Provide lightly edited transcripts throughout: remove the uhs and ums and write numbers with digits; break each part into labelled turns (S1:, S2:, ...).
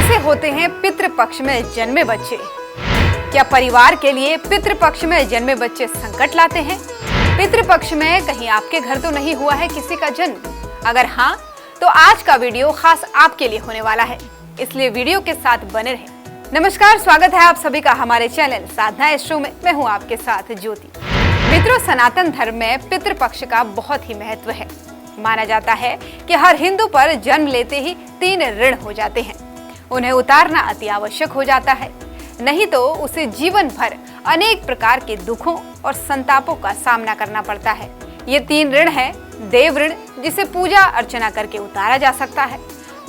S1: कैसे होते हैं पितृपक्ष में जन्मे बच्चे? क्या परिवार के लिए पितृपक्ष में जन्मे बच्चे संकट लाते हैं? पितृपक्ष में कहीं आपके घर तो नहीं हुआ है किसी का जन्म? अगर हाँ, तो आज का वीडियो खास आपके लिए होने वाला है, इसलिए वीडियो के साथ बने रहें। नमस्कार, स्वागत है आप सभी का हमारे चैनल साधना एस्ट्रो में। मैं हूँ आपके साथ ज्योति। मित्रों, सनातन धर्म में पितृपक्ष का बहुत ही महत्व है। माना जाता है कि हर हिंदू पर जन्म लेते ही 3 ऋण हो जाते हैं। उन्हें उतारना अति आवश्यक हो जाता है, नहीं तो उसे जीवन भर अनेक प्रकार के दुखों और संतापों का सामना करना पड़ता है। ये 3 ऋण है। देव ऋण, जिसे पूजा अर्चना करके उतारा जा सकता है।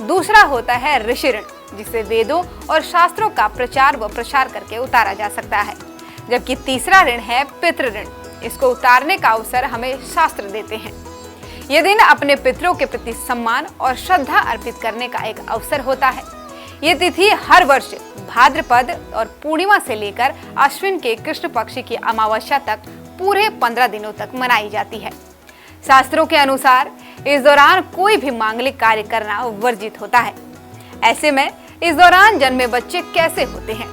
S1: दूसरा होता है ऋषि ऋण, जिसे वेदों और शास्त्रों का प्रचार व प्रसार करके उतारा जा सकता है। जबकि तीसरा ऋण है पितृ ऋण। इसको उतारने का अवसर हमें शास्त्र देते हैं। ये दिन अपने पितरों के प्रति सम्मान और श्रद्धा अर्पित करने का एक अवसर होता है। ये तिथि हर वर्ष भाद्रपद और पूर्णिमा से लेकर अश्विन के कृष्ण पक्ष की अमावस्या तक पूरे 15 दिनों तक मनाई जाती है। शास्त्रों के अनुसार इस दौरान कोई भी मांगलिक कार्य करना वर्जित होता है। ऐसे में इस दौरान जन्मे बच्चे कैसे होते हैं?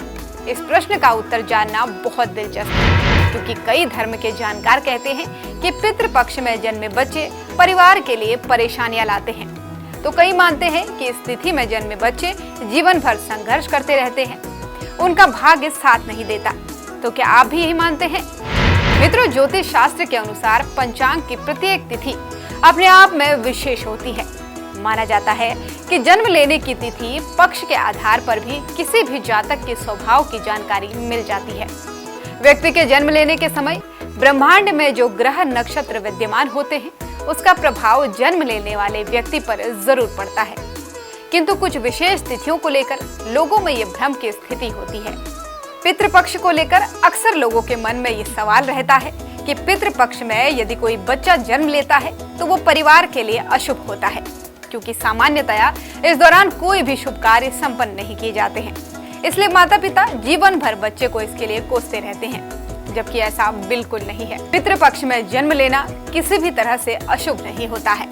S1: इस प्रश्न का उत्तर जानना बहुत दिलचस्प है, क्योंकि कई धर्म के जानकार कहते हैं कि पितृपक्ष में जन्मे बच्चे परिवार के लिए परेशानियां लाते हैं। तो कई मानते हैं कि इस तिथि में जन्मे बच्चे जीवन भर संघर्ष करते रहते हैं, उनका भाग्य साथ नहीं देता। तो क्या आप भी यही मानते हैं? मित्रों, ज्योतिष शास्त्र के अनुसार पंचांग की प्रत्येक तिथि अपने आप में विशेष होती है। माना जाता है कि जन्म लेने की तिथि पक्ष के आधार पर भी किसी भी जातक के स्वभाव की जानकारी मिल जाती है। व्यक्ति के जन्म लेने के समय ब्रह्मांड में जो ग्रह नक्षत्र विद्यमान होते हैं, उसका प्रभाव जन्म लेने वाले व्यक्ति पर जरूर पड़ता है। किंतु कुछ विशेष तिथियों को लेकर लोगों में ये भ्रम की स्थिति होती है। पितृपक्ष को लेकर अक्सर लोगों के मन में ये सवाल रहता है कि पितृपक्ष में यदि कोई बच्चा जन्म लेता है तो वो परिवार के लिए अशुभ होता है, क्योंकि सामान्यतया इस दौरान कोई भी शुभ कार्य संपन्न नहीं किए जाते हैं। इसलिए माता पिता जीवन भर बच्चे को इसके लिए कोसते रहते हैं, जबकि ऐसा बिल्कुल नहीं है। पितृपक्ष में जन्म लेना किसी भी तरह से अशुभ नहीं होता है।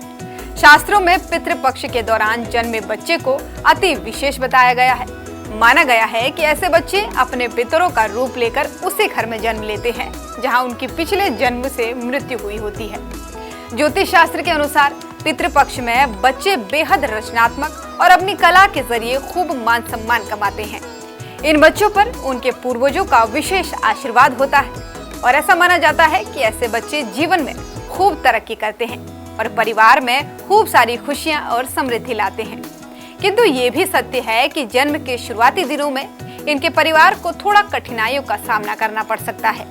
S1: शास्त्रों में पितृपक्ष के दौरान जन्मे बच्चे को अति विशेष बताया गया है। माना गया है कि ऐसे बच्चे अपने पितरों का रूप लेकर उसी घर में जन्म लेते हैं जहां उनकी पिछले जन्म से मृत्यु हुई होती है। ज्योतिष शास्त्र के अनुसार पितृपक्ष में बच्चे बेहद रचनात्मक और अपनी कला के जरिए खूब मान सम्मान कमाते हैं। इन बच्चों पर उनके पूर्वजों का विशेष आशीर्वाद होता है और ऐसा माना जाता है कि ऐसे बच्चे जीवन में खूब तरक्की करते हैं और परिवार में खूब सारी खुशियां और समृद्धि लाते हैं। किंतु ये भी सत्य है कि जन्म के शुरुआती दिनों में इनके परिवार को थोड़ा कठिनाइयों का सामना करना पड़ सकता है।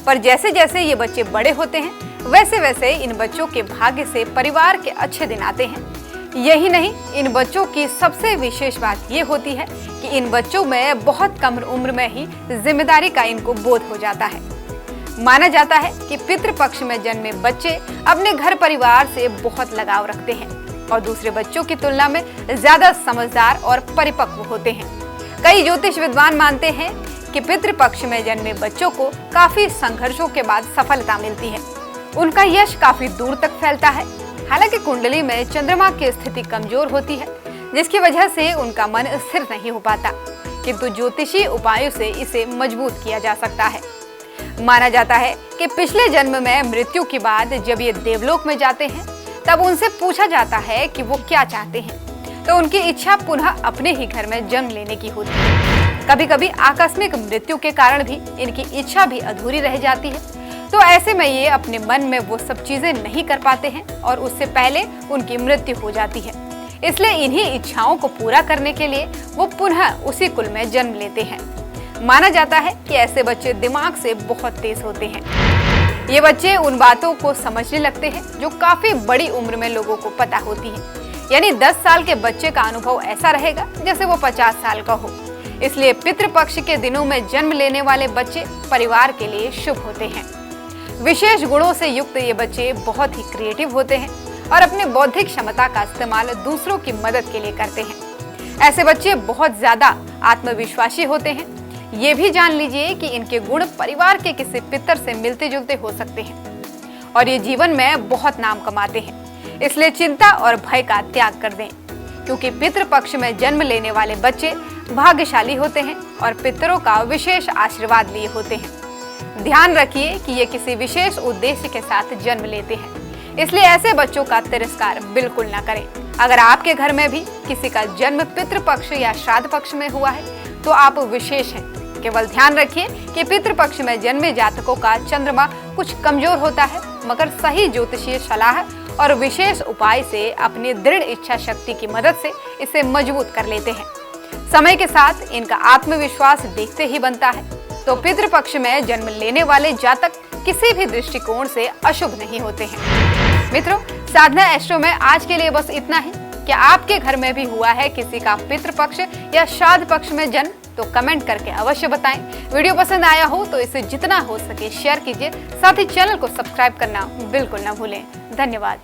S1: पर जैसे जैसे ये बच्चे बड़े होते हैं, वैसे वैसे इन बच्चों के भाग्य से परिवार के अच्छे दिन आते हैं। यही नहीं, इन बच्चों की सबसे विशेष बात ये होती है कि इन बच्चों में बहुत कम उम्र में ही जिम्मेदारी का इनको बोध हो जाता है। माना जाता है कि पितृपक्ष में जन्मे बच्चे अपने घर परिवार से बहुत लगाव रखते हैं और दूसरे बच्चों की तुलना में ज्यादा समझदार और परिपक्व होते हैं। कई ज्योतिष विद्वान मानते हैं कि पितृपक्ष में जन्मे बच्चों को काफी संघर्षों के बाद सफलता मिलती है। उनका यश काफी दूर तक फैलता है। हालांकि कुंडली में चंद्रमा की स्थिति कमजोर होती है, जिसकी वजह से उनका मन स्थिर नहीं हो पाता, किंतु ज्योतिषी उपायों से इसे मजबूत किया जा सकता है। माना जाता है कि पिछले जन्म में मृत्यु के बाद जब ये देवलोक में जाते हैं, तब उनसे पूछा जाता है कि वो क्या चाहते हैं, तो उनकी इच्छा पुनः अपने ही घर में जन्म लेने की होती है। कभी कभी आकस्मिक मृत्यु के कारण भी इनकी इच्छा भी अधूरी रह जाती है, तो ऐसे में ये अपने मन में वो सब चीजें नहीं कर पाते हैं और उससे पहले उनकी मृत्यु हो जाती है। इसलिए इन्हीं इच्छाओं को पूरा करने के लिए वो पुनः उसी कुल में जन्म लेते हैं। माना जाता है कि ऐसे बच्चे दिमाग से बहुत तेज होते हैं। ये बच्चे उन बातों को समझने लगते हैं जो काफी बड़ी उम्र में लोगों को पता होती है। यानी 10 साल के बच्चे का अनुभव ऐसा रहेगा जैसे वो 50 साल का हो। इसलिए पितृपक्ष के दिनों में जन्म लेने वाले बच्चे परिवार के लिए शुभ होते हैं। विशेष गुणों से युक्त ये बच्चे बहुत ही क्रिएटिव होते हैं और अपने बौद्धिक क्षमता का इस्तेमाल दूसरों की मदद के लिए करते हैं। ऐसे बच्चे बहुत ज्यादा आत्मविश्वासी होते हैं। ये भी जान लीजिए कि इनके गुण परिवार के किसी पितर से मिलते जुलते हो सकते हैं और ये जीवन में बहुत नाम कमाते हैं। इसलिए चिंता और भय का त्याग कर दें। क्योंकि पितृपक्ष में जन्म लेने वाले बच्चे भाग्यशाली होते हैं और पितरों का विशेष आशीर्वाद लिए होते हैं। ध्यान रखिए कि ये किसी विशेष उद्देश्य के साथ जन्म लेते हैं, इसलिए ऐसे बच्चों का तिरस्कार बिल्कुल ना करें। अगर आपके घर में भी किसी का जन्म पितृपक्ष या श्राद्ध पक्ष में हुआ है तो आप विशेष हैं। केवल ध्यान रखिए कि पितृपक्ष में जन्मे जातकों का चंद्रमा कुछ कमजोर होता है, मगर सही ज्योतिषीय सलाह और विशेष उपाय से अपनी दृढ़ इच्छा शक्ति की मदद से इसे मजबूत कर लेते हैं। समय के साथ इनका आत्मविश्वास देखते ही बनता है। तो पितृपक्ष में जन्म लेने वाले जातक किसी भी दृष्टिकोण से अशुभ नहीं होते हैं। मित्रों, साधना एस्ट्रो में आज के लिए बस इतना ही। क्या आपके घर में भी हुआ है किसी का पितृपक्ष या श्राद्ध पक्ष में जन्म? तो कमेंट करके अवश्य बताएं। वीडियो पसंद आया हो तो इसे जितना हो सके शेयर कीजिए, साथ ही चैनल को सब्सक्राइब करना बिल्कुल ना भूलें। धन्यवाद।